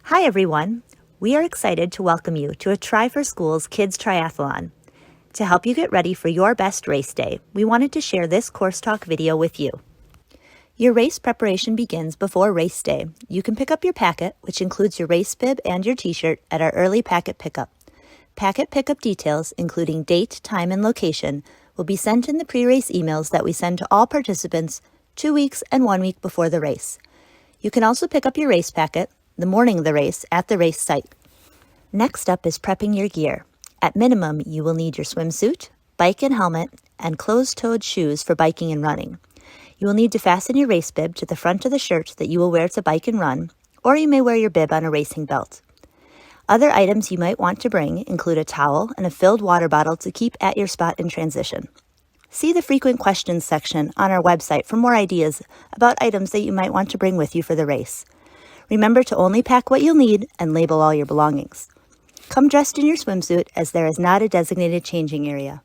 Hi everyone! We are excited to welcome you to a Try for Schools Kids Triathlon. To help you get ready for your best race day, we wanted to share this Course Talk video with you. Your race preparation begins before race day. You can pick up your packet, which includes your race bib and your t-shirt, at our early packet pickup. Packet pickup details, including date, time, and location, will be sent in the pre-race emails that we send to all participants 2 weeks and 1 week before the race. You can also pick up your race packet the morning of the race at the race site. Next up is prepping your gear. At minimum, you will need your swimsuit, bike and helmet, and closed-toed shoes for biking and running. You will need to fasten your race bib to the front of the shirt that you will wear to bike and run, or you may wear your bib on a racing belt. Other items you might want to bring include a towel and a filled water bottle to keep at your spot in transition. See the frequent questions section on our website for more ideas about items that you might want to bring with you for the race. Remember to only pack what you'll need and label all your belongings. Come dressed in your swimsuit, as there is not a designated changing area.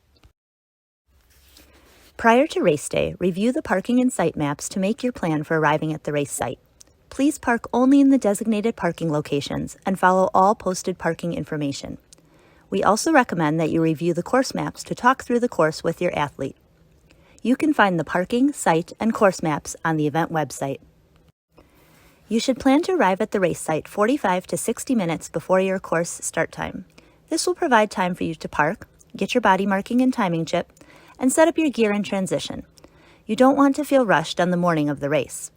Prior to race day, review the parking and site maps to make your plan for arriving at the race site. Please park only in the designated parking locations and follow all posted parking information. We also recommend that you review the course maps to talk through the course with your athlete. You can find the parking, site, and course maps on the event website. You should plan to arrive at the race site 45 to 60 minutes before your course start time. This will provide time for you to park, get your body marking and timing chip, and set up your gear in transition. You don't want to feel rushed on the morning of the race.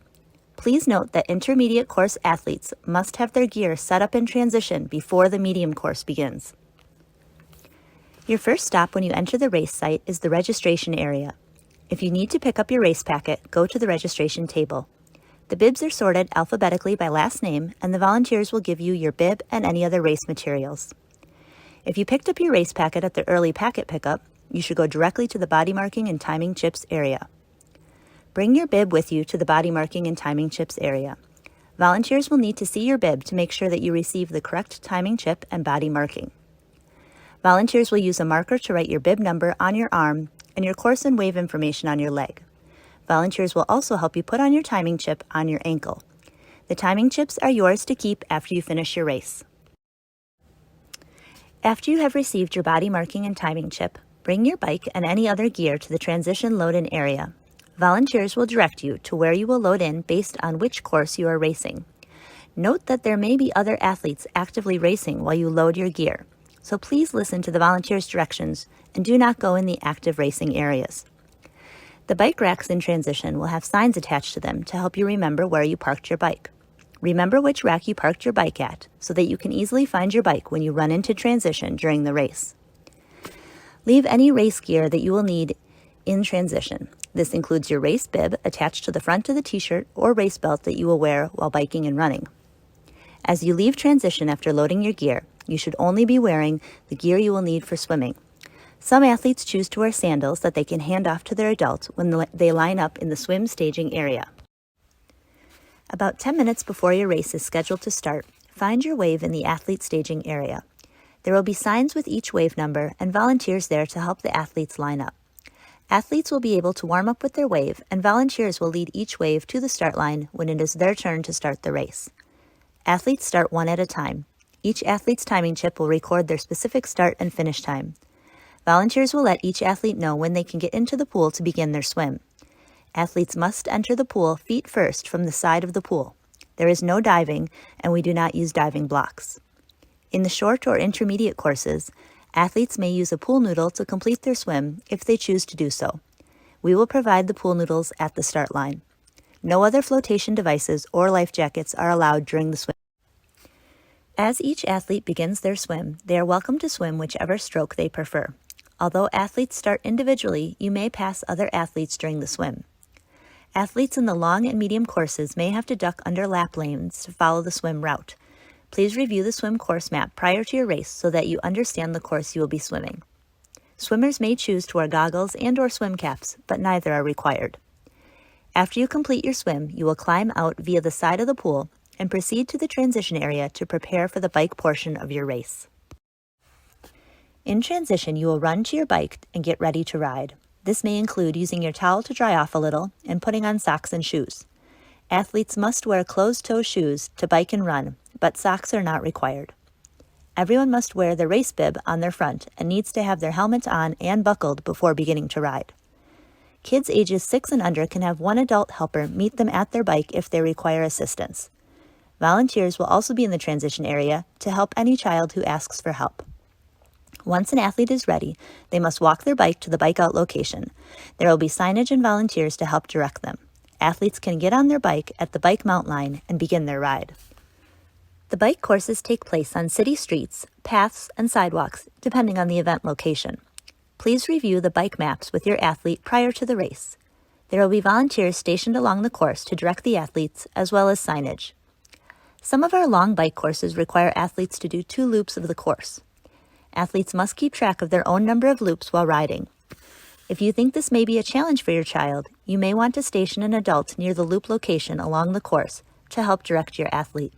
Please note that intermediate course athletes must have their gear set up in transition before the medium course begins. Your first stop when you enter the race site is the registration area. If you need to pick up your race packet, go to the registration table. The bibs are sorted alphabetically by last name, and the volunteers will give you your bib and any other race materials. If you picked up your race packet at the early packet pickup, you should go directly to the body marking and timing chips area. Bring your bib with you to the body marking and timing chips area. Volunteers will need to see your bib to make sure that you receive the correct timing chip and body marking. Volunteers will use a marker to write your bib number on your arm and your course and wave information on your leg. Volunteers will also help you put on your timing chip on your ankle. The timing chips are yours to keep after you finish your race. After you have received your body marking and timing chip, bring your bike and any other gear to the transition load-in area. Volunteers will direct you to where you will load in based on which course you are racing. Note that there may be other athletes actively racing while you load your gear, so please listen to the volunteers' directions and do not go in the active racing areas. The bike racks in transition will have signs attached to them to help you remember where you parked your bike. Remember which rack you parked your bike at so that you can easily find your bike when you run into transition during the race. Leave any race gear that you will need in transition. This includes your race bib attached to the front of the t-shirt or race belt that you will wear while biking and running. As you leave transition after loading your gear, you should only be wearing the gear you will need for swimming. Some athletes choose to wear sandals that they can hand off to their adult when they line up in the swim staging area. About 10 minutes before your race is scheduled to start, find your wave in the athlete staging area. There will be signs with each wave number and volunteers there to help the athletes line up. Athletes will be able to warm up with their wave, and volunteers will lead each wave to the start line when it is their turn to start the race. Athletes start one at a time. Each athlete's timing chip will record their specific start and finish time. Volunteers will let each athlete know when they can get into the pool to begin their swim. Athletes must enter the pool feet first from the side of the pool. There is no diving, and we do not use diving blocks. In the short or intermediate courses, athletes may use a pool noodle to complete their swim if they choose to do so. We will provide the pool noodles at the start line. No other flotation devices or life jackets are allowed during the swim. As each athlete begins their swim, they are welcome to swim whichever stroke they prefer. Although athletes start individually, you may pass other athletes during the swim. Athletes in the long and medium courses may have to duck under lap lanes to follow the swim route. Please review the swim course map prior to your race so that you understand the course you will be swimming. Swimmers may choose to wear goggles and/or swim caps, but neither are required. After you complete your swim, you will climb out via the side of the pool and proceed to the transition area to prepare for the bike portion of your race. In transition, you will run to your bike and get ready to ride. This may include using your towel to dry off a little and putting on socks and shoes. Athletes must wear closed-toe shoes to bike and run, but socks are not required. Everyone must wear the race bib on their front and needs to have their helmet on and buckled before beginning to ride. Kids ages 6 and under can have one adult helper meet them at their bike if they require assistance. Volunteers will also be in the transition area to help any child who asks for help. Once an athlete is ready, they must walk their bike to the bike out location. There will be signage and volunteers to help direct them. Athletes can get on their bike at the bike mount line and begin their ride. The bike courses take place on city streets, paths, and sidewalks, depending on the event location. Please review the bike maps with your athlete prior to the race. There will be volunteers stationed along the course to direct the athletes, as well as signage. Some of our long bike courses require athletes to do 2 loops of the course. Athletes must keep track of their own number of loops while riding. If you think this may be a challenge for your child, you may want to station an adult near the loop location along the course to help direct your athlete.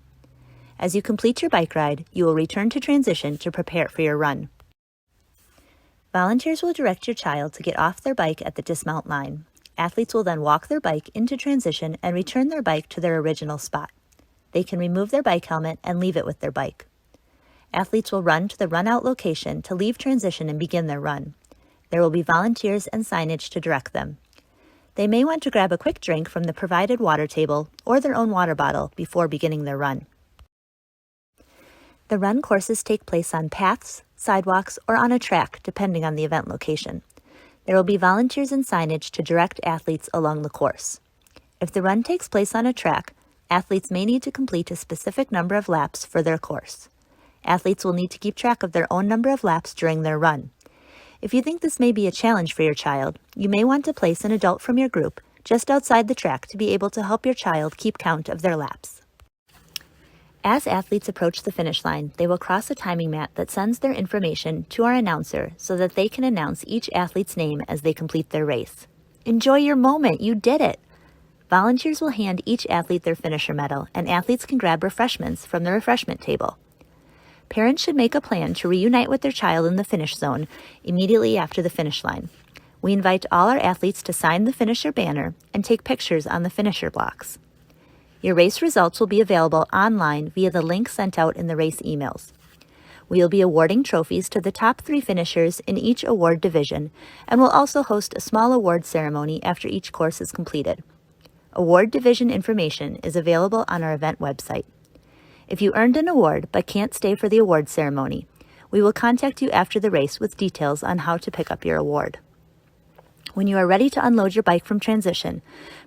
As you complete your bike ride, you will return to transition to prepare for your run. Volunteers will direct your child to get off their bike at the dismount line. Athletes will then walk their bike into transition and return their bike to their original spot. They can remove their bike helmet and leave it with their bike. Athletes will run to the run-out location to leave transition and begin their run. There will be volunteers and signage to direct them. They may want to grab a quick drink from the provided water table or their own water bottle before beginning their run. The run courses take place on paths, sidewalks, or on a track, depending on the event location. There will be volunteers and signage to direct athletes along the course. If the run takes place on a track, athletes may need to complete a specific number of laps for their course. Athletes will need to keep track of their own number of laps during their run. If you think this may be a challenge for your child, you may want to place an adult from your group just outside the track to be able to help your child keep count of their laps. As athletes approach the finish line, they will cross a timing mat that sends their information to our announcer so that they can announce each athlete's name as they complete their race. Enjoy your moment, you did it! Volunteers will hand each athlete their finisher medal, and athletes can grab refreshments from the refreshment table. Parents should make a plan to reunite with their child in the finish zone immediately after the finish line. We invite all our athletes to sign the finisher banner and take pictures on the finisher blocks. Your race results will be available online via the link sent out in the race emails. We will be awarding trophies to the top 3 finishers in each award division, and will also host a small award ceremony after each course is completed. Award division information is available on our event website. If you earned an award but can't stay for the award ceremony, we will contact you after the race with details on how to pick up your award. When you are ready to unload your bike from transition,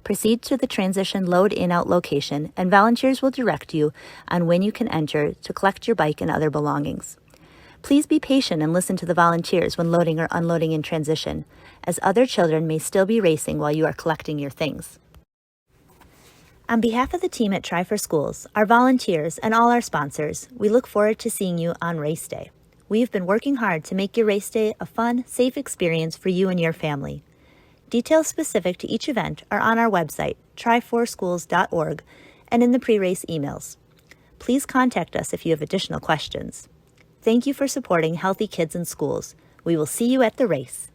proceed to the transition load in-out location, and volunteers will direct you on when you can enter to collect your bike and other belongings. Please be patient and listen to the volunteers when loading or unloading in transition, as other children may still be racing while you are collecting your things. On behalf of the team at Try4Schools, our volunteers, and all our sponsors, we look forward to seeing you on race day. We've been working hard to make your race day a fun, safe experience for you and your family. Details specific to each event are on our website, try4schools.org, and in the pre-race emails. Please contact us if you have additional questions. Thank you for supporting Healthy Kids in Schools. We will see you at the race.